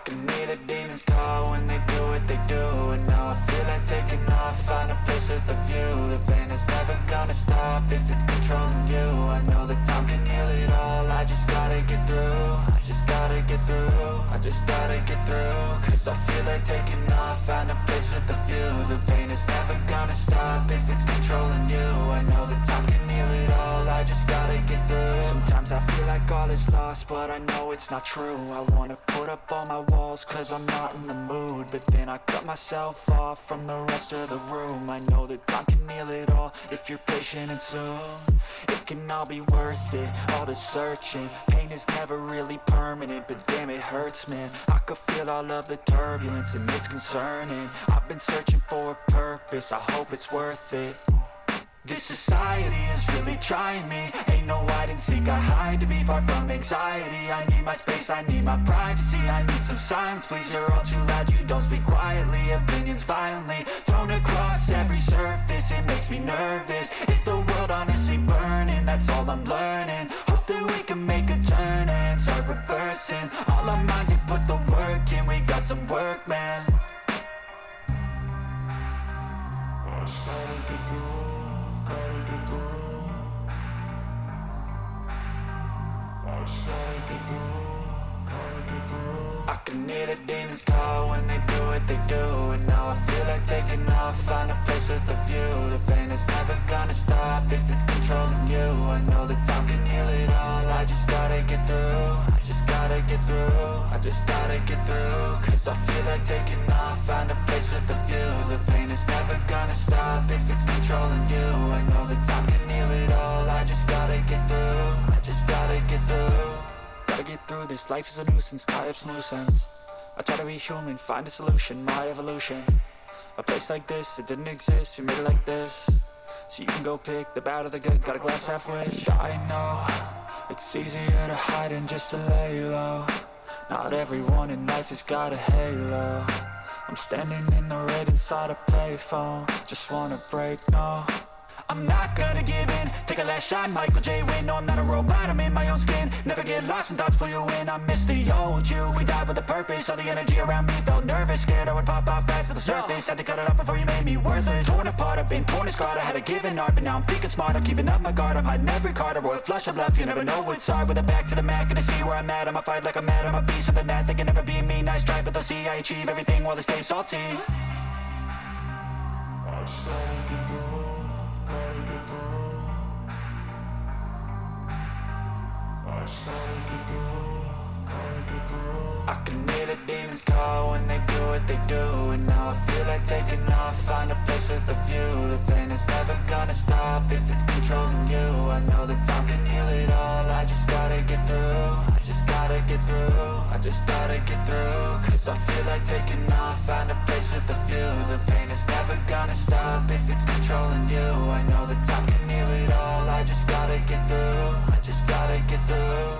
can hear the demons call when they do what they do. And now I feel like taking off, find a place with a view. The pain is never gonna stop if it's controlling you. I know that time can heal it all, I just gotta get through. I just gotta get through, I just gotta get through. Cause I feel like taking off, find a place with a view. The pain is never gonna stop if it's controlling you. I know that time can heal it all, I just gotta get through. Sometimes I feel like all is lost, but I know it's not true. I wanna put up all my walls cause I'm not in the mood, but then I cut myself off from the rest of the room. I know that time can heal it all if you're patient, and soon it can all be worth it, all the searching. Pain is never really permanent, but damn it hurts, man. I could feel all of the turbulence and it's concerning. I've been searching for a purpose, I hope it's worth it. This society is really trying me. Ain't no hide and seek, I hide to be far from anxiety. I need my space, I need my privacy. I need some silence, please, you're all too loud. You don't speak quietly, opinions violently thrown across every surface. It makes me nervous, is the world honestly burning? That's all I'm learning. Hope that we can make a turn and start reversing all our minds and put the work in. We got some work, man. I can hear the demons call when they do what they do. And now I feel like taking off, find a place with a view. The pain is never gonna stop if it's controlling you. I know that time can heal it all, I just gotta get through. I just gotta get through, I just gotta get through. Cause I feel like taking off, find a place with a view. The pain is never gonna stop if it's controlling you. I know that time can heal it all, I just gotta get through. I just gotta get through. Gotta get through this, life is a nuisance, tie up some loose ends. I try to be human, find a solution, my evolution. A place like this, it didn't exist, we made it like this. So you can go pick the bad or the good, got a glass half wish. I know, it's easier to hide than just to lay low. Not everyone in life has got a halo. I'm standing in the red inside a payphone, just wanna break, no. I'm not gonna give in, take a last shot, Michael J. Win. No, I'm not a robot, I'm in my own skin. Never get lost when thoughts pull you in. I miss the old you, we died with a purpose. All the energy around me felt nervous, scared I would pop out fast to the surface. Had to cut it off before you made me worthless. Torn apart, I've been torn and scarred. I had a given art, but now I'm thinking smart. I'm keeping up my guard, I'm hiding every card. A royal flush of love, you never know what's hard. With a back to the mat, gonna see where I'm at. I'ma fight like I'm mad, I'ma be something that they can never be me. Nice try, but they'll see I achieve everything while they stay salty. I can hear the demons call when they do what they do. And now I feel like taking off, find a place with a view. The pain is never gonna stop if it's controlling you. I know that time can heal it all, I just gotta get through. I just gotta get through, I just gotta get through. Cause I feel like taking off, find a place with a view. The pain is never gonna stop if it's controlling you. I know that time can heal it all, I just gotta get through. I just gotta get through.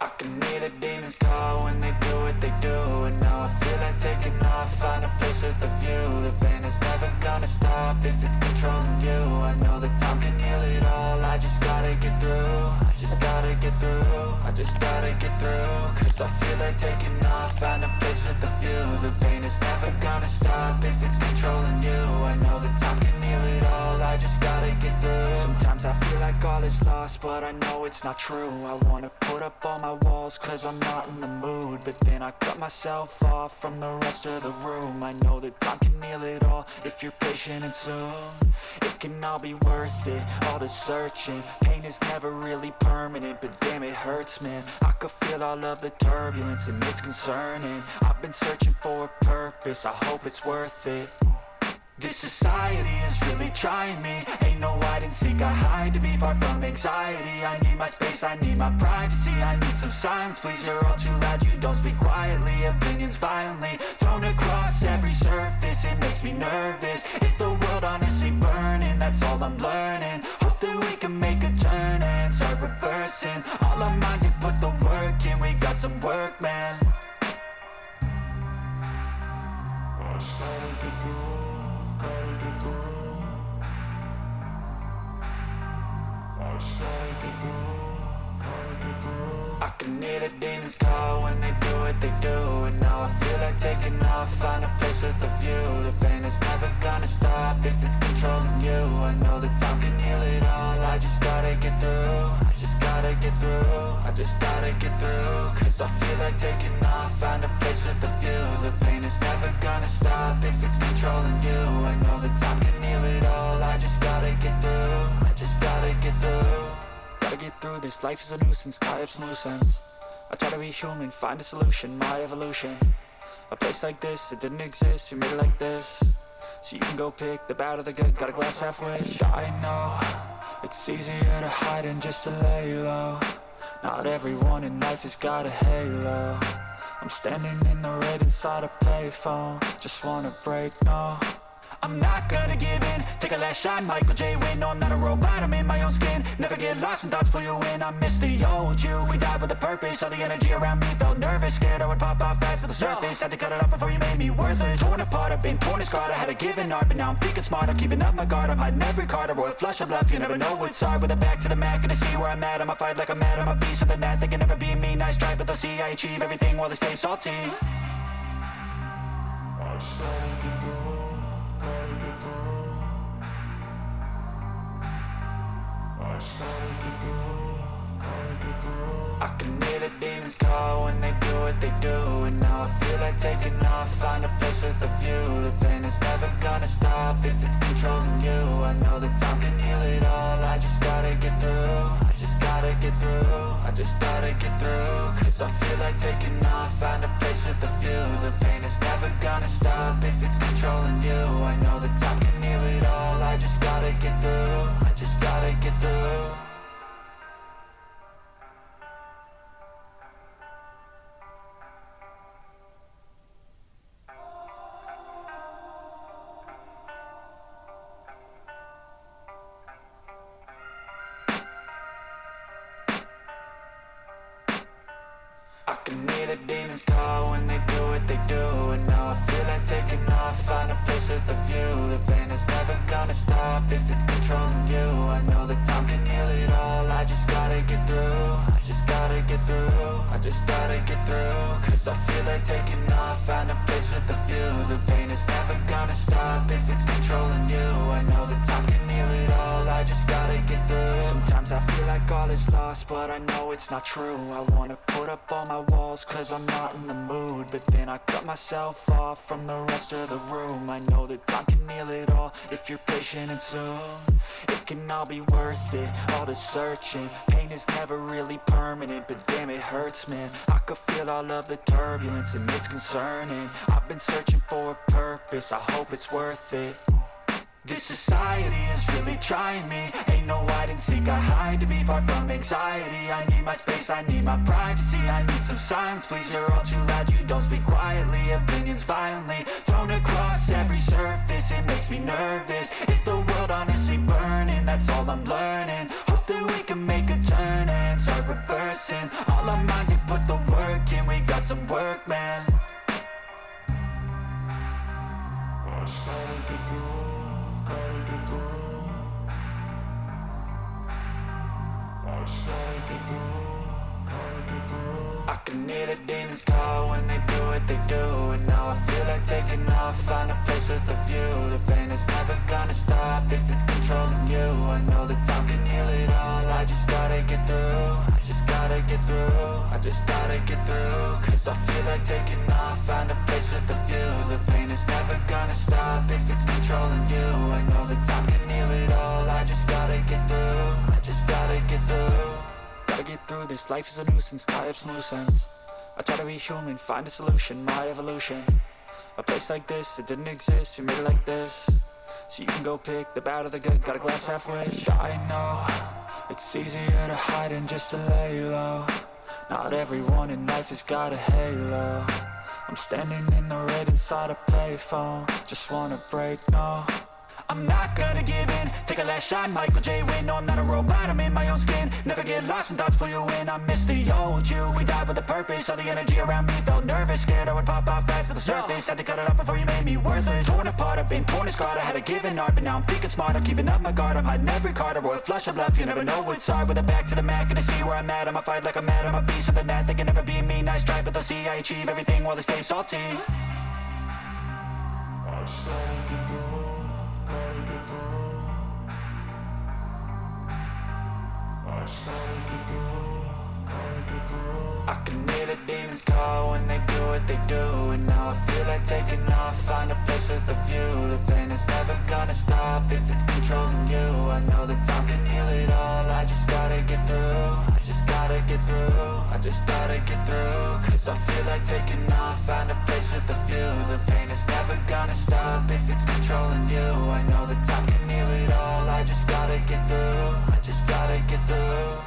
I can hear the demons call when they do what they do. And now I feel like taking off, find a place with a view. The pain is never gonna stop if it's controlling you. I know that time can heal it all, I just gotta get through. I just gotta get through, I just gotta get through. Cause I feel like taking off, find a place with a view. The pain is never gonna stop if it's controlling you. I know that time can heal it all, I just gotta get through. Sometimes I feel like all is lost, but I know it's not true. I wanna put up all my walls cause I'm not in the mood, but then I cut myself off from the rest of the room. I know that time can heal it all if you're patient, and soon it can all be worth it, all the searching. Pain is never really permanent, but damn it hurts, man. I could feel all of the turbulence and it's concerning. I've been searching for a purpose, I hope it's worth it. This society is really trying me. Ain't no hide and seek, I hide to be far from anxiety. I need my space, I need my privacy. I need some silence, please, you're all too loud. You don't speak quietly, opinions violently thrown across every surface. It makes me nervous, is the world honestly burning? That's all I'm learning. Hope that we can make a turn and start reversing all our minds and put the work in, we got some work, man. I just gotta get through, gotta get through. I just gotta get through, gotta get through. I can hear the demons call when they do what they do. And now I feel like taking off, find a place with a view. The pain is never gonna stop if it's controlling you. I know that time can heal it all, I just gotta get through. I just gotta get through, I just gotta get through. Cause I feel like taking off, find a place with a view. The pain is never gonna stop if it's controlling you. I know that time can heal it all, I just gotta get through. I just gotta get through. Gotta get through this, life is a nuisance, tie up some loose ends. I try to be human, find a solution, my evolution. A place like this, it didn't exist, we made it like this. So you can go pick the bad or the good, got a glass halfway. I know, it's easier to hide than just to lay low. Not everyone in life has got a halo. I'm standing in the red inside a payphone, just wanna break, no. I'm not gonna give in, take a last shot, Michael J. Win. No, I'm not a robot, I'm in my own skin. Never get lost when thoughts pull you in. I miss the old you, we died with a purpose. All the energy around me felt nervous, scared I would pop out fast to the surface. Had to cut it off before you made me worthless. Torn apart, I've been torn and scarred. I had a given art, but now I'm thinking smart. I'm keeping up my guard, I'm hiding every card. A royal flush of love, you never know what's hard. With a back to the mat, gonna see where I'm at. I'ma fight like I'm mad, I'ma be something that they can never be me. Nice try, but they'll see I achieve everything while they stay salty. I just gotta get through, gotta get through. I just gotta get through, gotta get through. I can hear the demons call when they do what they do. And now I feel like taking off, find a place with a view. The pain is never gonna stop if it's controlling you. I know that time can heal it all, I just gotta get through. I just gotta get through, I just gotta get through. Cause I feel like taking off, find a place with a view. The pain is never gonna stop if it's controlling you. I know that time can heal it all, I just gotta get through. I just gotta get through. I can hear the demons call when they do what they do. And now I feel like taking off, find a place with a view. The pain is never gonna stop if it's controlling you. I know that time can heal it all, I just gotta get through. I just gotta get through, I just gotta get through. Cause I feel like taking off, find a place with a view. The pain is never gonna stop if it's controlling you. I know that time can heal it all, I just gotta get through. Sometimes I feel like all is lost, but I know it's not true. I wanna put up all my walls cause I'm not in the mood. But then I cut myself off from the rest of the room. I know that time can heal it all if you're patient and soon. It can all be worth it, all the searching. Pain is never really permanent, but damn it hurts, man. I could feel all of the turbulence and it's concerning. I've been searching for a purpose, I hope it's worth it. This society is really trying me. Ain't no hide and seek, I hide to be far from anxiety. I need my space, I need my privacy. I need some silence, please, you're all too loud. You don't speak quietly, opinions violently thrown across every surface. It makes me nervous, is the world honestly burning? That's all I'm learning. Hope that we can make a turn and start reversing all our minds and put the work in. We got some work, man. I just gotta get through, gotta get through. I just gotta get through, gotta get through. I can hear the demons call when they do what they do. And now I feel like taking off, find a place with a view. The pain is never gonna stop if it's controlling you. I know that time can heal it all, I just gotta get through. I just gotta get through, I just gotta get through. Cause I feel like taking off, find a place with a view. The pain is never gonna stop if it's controlling you. I know that time can heal it all, I just gotta get through. I just gotta get through. Gotta get through this, life is a nuisance, tie up some loose ends. I try to be human, find a solution, my evolution. A place like this, it didn't exist, we made it like this. So you can go pick the bad or the good, got a glass halfway. I know, it's easier to hide than just to lay low. Not everyone in life has got a halo. I'm standing in the red inside a payphone, just wanna break, no. I'm not gonna give in. Take a last shot, Michael J. Win. No, I'm not a robot, I'm in my own skin. Never get lost when thoughts pull you in. I miss the old you, we died with a purpose. All the energy around me felt nervous. Scared I would pop out fast to the surface. Had to cut it off before you made me worthless. Torn apart, I've been torn and scarred. I had a given art, but now I'm thinking smart. I'm keeping up my guard, I'm hiding every card. A royal flush of love, you never know what's hard. With a back to the mat, gonna see where I'm at. I'ma fight like I'm mad, I'ma be something that they can never be me. Nice try, but they'll see I achieve everything while they stay salty. I can hear the demons call when they do what they do. And now I feel like taking off, find a place with a view. The pain is never gonna stop if it's controlling you. I know that time can heal it all, I just gotta get through. I just gotta get through, I just gotta get through. Cause I feel like taking off, find a place with a view. The pain is never gonna stop if it's controlling you. I know that time can heal it all, I just gotta get through. I just gotta get through.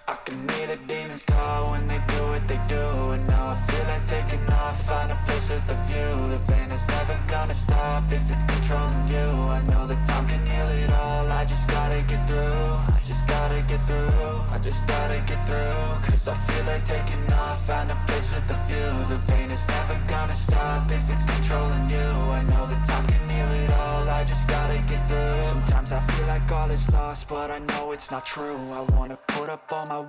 I can hear the demons call when they do what they do. And now I feel like taking off, find a place with a view. The pain is never gonna stop if it's controlling you. I know that time can heal it all, I just gotta get through. I just gotta get through, I just gotta get through. Cause I feel like taking off, find a place with a view. The pain is never gonna stop if it's controlling you. I know that time can heal it all, I just gotta get through. Sometimes I feel like all is lost, but I know it's not true. I wanna put up all my